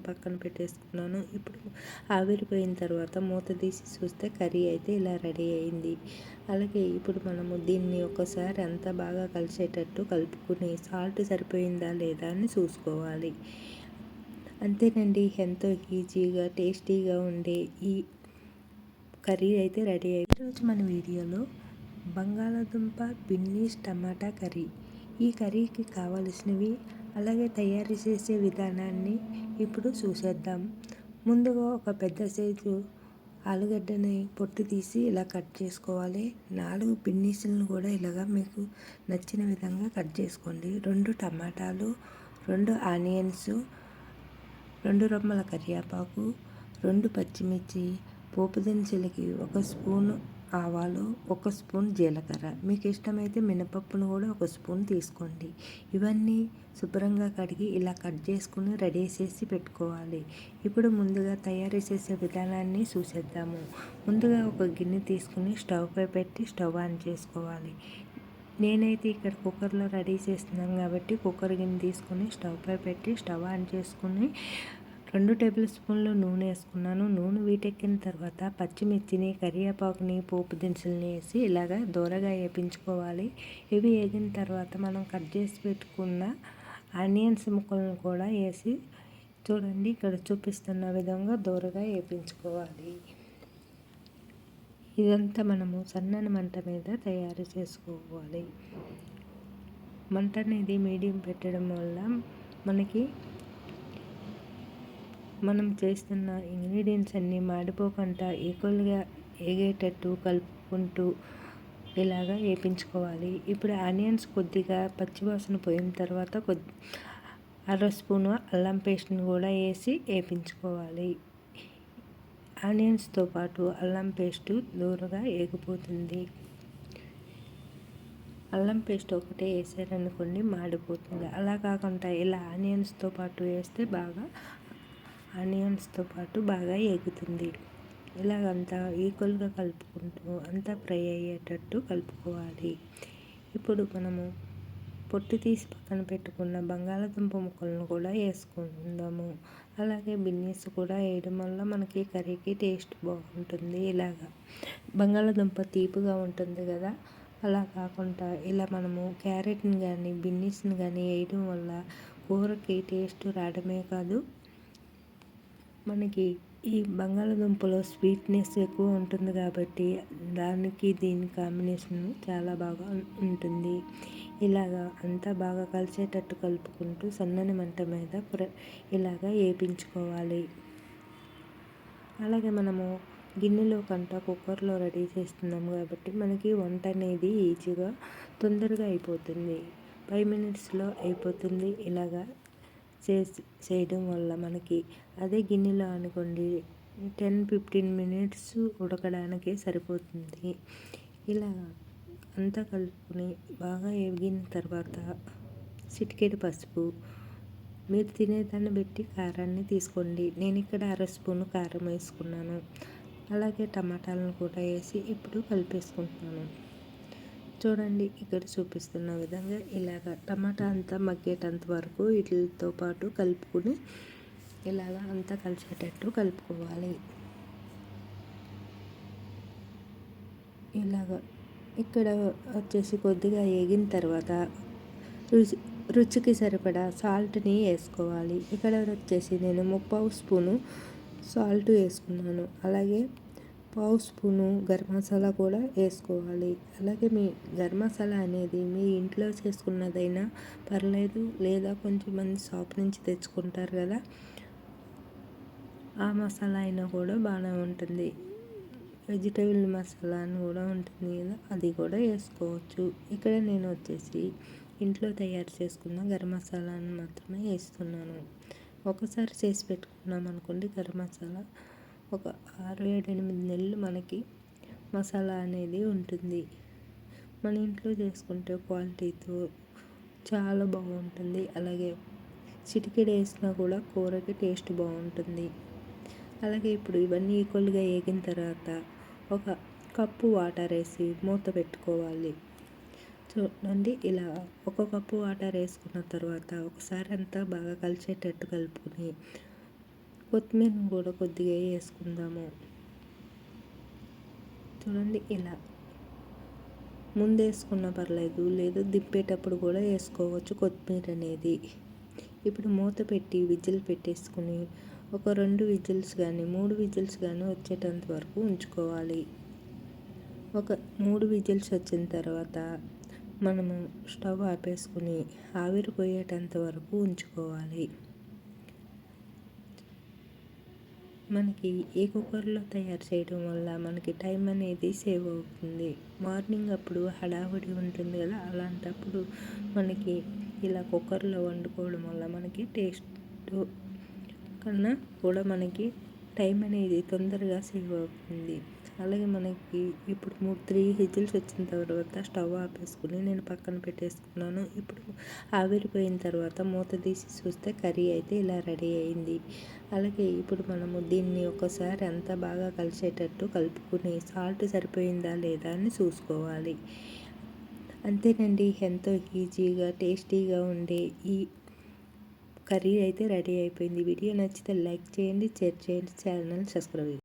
పక్కన పెట్టేసుకున్నాను. ఇప్పుడు ఆవిరిపోయిన తర్వాత మూత తీసి చూస్తే కర్రీ అయితే ఇలా రెడీ అయింది. అలాగే ఇప్పుడు మనము దీన్ని ఒకసారి అంతా బాగా కలిసేటట్టు కలుపుకుని సాల్ట్ సరిపోయిందా లేదా అని చూసుకోవాలి. అంతేనండి, ఎంతో ఈజీగా టేస్టీగా ఉండే ఈ కర్రీ అయితే రెడీ అయింది. ఈరోజు మన వీడియోలో బంగాళాదుంప బిన్నీస్ టమాటా కర్రీ. ఈ కర్రీకి కావలసినవి అలాగే తయారు చేసే విధానాన్ని ఇప్పుడు చూసేద్దాం. ముందుగా ఒక పెద్ద సైజు ఆలుగడ్డని పొట్టు తీసి ఇలా కట్ చేసుకోవాలి. 4 బిన్నీసులను కూడా ఇలాగా మీకు నచ్చిన విధంగా కట్ చేసుకోండి. 2 టమాటాలు, 2 ఆనియన్స్, 2 రెమ్మల కరివేపాకు, 2 పచ్చిమిర్చి, పోపు దినుసులకి 1 స్పూను ఆవాలు, 1 స్పూన్ జీలకర్ర, మీకు ఇష్టమైతే మినపప్పును కూడా 1 స్పూన్ తీసుకోండి. ఇవన్నీ శుభ్రంగా కడిగి ఇలా కట్ చేసుకుని రెడీ చేసి పెట్టుకోవాలి. ఇప్పుడు ముందుగా తయారు చేసే విధానాన్ని చూసేద్దాము. ముందుగా ఒక గిన్నె తీసుకుని స్టవ్ పై పెట్టి స్టవ్ ఆన్ చేసుకోవాలి. నేనైతే ఇక్కడ కుక్కర్లో రెడీ చేస్తున్నాను కాబట్టి కుక్కర్ గిన్నె తీసుకుని స్టవ్ పై పెట్టి స్టవ్ ఆన్ చేసుకుని 2 టేబుల్ స్పూన్లు నూనె వేసుకున్నాను. నూనె వీటెక్కిన తర్వాత పచ్చిమిర్చిని, కరివేపాకుని, పోపు దినుసులని వేసి ఇలాగ దూరగా వేయించుకోవాలి. ఇవి వేగిన తర్వాత మనం కట్ చేసి పెట్టుకున్న ఆనియన్స్ ముక్కలను కూడా వేసి చూడండి ఇక్కడ చూపిస్తున్న విధంగా దూరగా వేయించుకోవాలి. ఇదంతా మనము సన్నని మంట మీద తయారు చేసుకోవాలి. మంట అనేది మీడియం పెట్టడం వల్ల మనకి మనం చేస్తున్న ఇంగ్రీడియంట్స్ అన్నీ మాడిపోకుండా ఈక్వల్గా వేగేటట్టు కలుపుకుంటూ ఇలాగా వేయించుకోవాలి. ఇప్పుడు ఆనియన్స్ కొద్దిగా పచ్చివాసన పోయిన తర్వాత 1/2 స్పూను అల్లం పేస్ట్ని కూడా వేసి వేయించుకోవాలి. ఆనియన్స్తో పాటు అల్లం పేస్టు దూరగా వేగిపోతుంది. అల్లం పేస్ట్ ఒకటే వేసారనుకోండి మాడిపోతుంది. అలా కాకుండా ఇలా ఆనియన్స్తో పాటు వేస్తే ఆనియన్స్తో పాటు బాగా వేగుతుంది. ఇలాగంతా ఈక్వల్గా కలుపుకుంటూ అంతా ఫ్రై అయ్యేటట్టు కలుపుకోవాలి. ఇప్పుడు మనము పొట్టు తీసి పక్కన పెట్టుకున్న బంగాళాదుంప ముక్కలను కూడా వేసుకుందాము. అలాగే బిన్నీస్ కూడా వేయడం వల్ల మనకి కర్రీకి టేస్ట్ బాగుంటుంది. ఇలాగా బంగాళాదుంప తీపిగా ఉంటుంది కదా, అలా కాకుండా ఇలా మనము క్యారెట్ని కానీ బిన్నీస్ని కానీ వేయడం వల్ల కూరకి టేస్ట్ రావడమే కాదు, మనకి ఈ బంగాళాదుంపలో స్వీట్నెస్ ఎక్కువ ఉంటుంది కాబట్టి దానికి దీని కాంబినేషన్ చాలా బాగా ఉంటుంది. ఇలాగా అంతా బాగా కలిసేటట్టు కలుపుకుంటూ సన్నని మంట మీద ఇలాగా వేయించుకోవాలి. అలాగే మనము గిన్నెలో కంట కుక్కర్లో రెడీ చేస్తున్నాము కాబట్టి మనకి వంట అనేది ఈజీగా తొందరగా అయిపోతుంది. 5 మినిట్స్లో అయిపోతుంది. ఇలాగా చేయడం వల్ల మనకి అదే గిన్నెలో అనుకోండి 10-15 మినిట్స్ ఉడకడానికి సరిపోతుంది. ఇలా అంతా కలుపుకొని బాగా వేగిన తర్వాత చిటికెడు పసుపు, మీరు తినేదాన్ని బట్టి కారాన్ని తీసుకోండి. నేను ఇక్కడ 1/2 స్పూను కారం వేసుకున్నాను. అలాగే టమాటాలను కూడా వేసి ఇప్పుడు కలిపేసుకుంటున్నాను. చూడండి ఇక్కడ చూపిస్తున్న విధంగా ఇలాగ టమాటా అంతా మగ్గేటంత వరకు వీటితో పాటు కలుపుకుని ఇలాగ అంతా కలిసేటట్టు కలుపుకోవాలి. ఇలాగ ఇక్కడ వచ్చేసి కొద్దిగా వేగిన తర్వాత రుచికి సరిపడా సాల్ట్ని వేసుకోవాలి. ఇక్కడ వచ్చేసి నేను 3/4 స్పూను సాల్ట్ వేసుకున్నాను. అలాగే 1/2 స్పూను గరం మసాలా కూడా వేసుకోవాలి. అలాగే మీ గరం మసాలా అనేది మీ ఇంట్లో చేసుకున్నదైనా పర్లేదు, లేదా కొంచెం మంది షాప్ నుంచి తెచ్చుకుంటారు కదా, ఆ మసాలా అయినా కూడా బాగానే ఉంటుంది. వెజిటేబుల్ మసాలా అని కూడా ఉంటుంది కదా, అది కూడా వేసుకోవచ్చు. ఇక్కడ నేను వచ్చేసి ఇంట్లో తయారు చేసుకున్న గరం మసాలాను మాత్రమే వేస్తున్నాను. ఒకసారి చేసి పెట్టుకున్నాం అనుకోండి గరం మసాలా, ఒక 6-8 నెలలు మనకి మసాలా అనేది ఉంటుంది. మన ఇంట్లో చేసుకుంటే క్వాలిటీతో చాలా బాగుంటుంది. అలాగే చిటికెడు వేసినా కూడా కూరకి టేస్ట్ బాగుంటుంది. అలాగే ఇప్పుడు ఇవన్నీ ఈక్వల్గా వేగిన తర్వాత 1 కప్పు వాటర్ వేసి మూత పెట్టుకోవాలి. చూడండి ఇలా 1 కప్పు వాటర్ వేసుకున్న తర్వాత ఒకసారి అంతా బాగా కలిసేటట్టు కలుపుకొని కొత్తిమీరను కూడా కొద్దిగా వేసుకుందాము. చూడండి ఇలా ముందేసుకున్నా పర్లేదు, లేదు దింపేటప్పుడు కూడా వేసుకోవచ్చు కొత్తిమీర అనేది. ఇప్పుడు మూత పెట్టి విజిల్ పెట్టేసుకుని ఒక 2 విజిల్స్ కానీ 3 విజిల్స్ కానీ వచ్చేటంత వరకు ఉంచుకోవాలి. ఒక 3 విజిల్స్ వచ్చిన తర్వాత మనము స్టవ్ ఆపేసుకుని ఆవిరి పోయేటంత వరకు ఉంచుకోవాలి. మనకి ఏ కుక్కర్లో తయారు చేయడం వల్ల మనకి టైం అనేది సేవ్ అవుతుంది. మార్నింగ్ అప్పుడు హడావుడి ఉంటుంది కదా, అలాంటప్పుడు మనకి ఇలా కుక్కర్లో వండుకోవడం వల్ల మనకి టేస్ట్ కన్నా కూడా మనకి టైం అనేది తొందరగా సేవ్ అవుతుంది. అలాగే మనకి ఇప్పుడు 3 విజిల్స్ వచ్చిన తర్వాత స్టవ్ ఆపేసుకుని నేను పక్కన పెట్టేసుకున్నాను. ఇప్పుడు ఆవిరిపోయిన తర్వాత మూత తీసి చూస్తే కర్రీ అయితే ఇలా రెడీ అయింది. అలాగే ఇప్పుడు మనము దీన్ని ఒకసారి అంతా బాగా కలిసేటట్టు కలుపుకుని సాల్ట్ సరిపోయిందా లేదా అని చూసుకోవాలి. అంతేనండి, ఎంతో ఈజీగా టేస్టీగా ఉండే ఈ కర్రీ అయితే రెడీ అయిపోయింది. వీడియో నచ్చితే లైక్ చేయండి, షేర్ చేయండి, ఛానల్ సబ్స్క్రైబ్ చేయండి.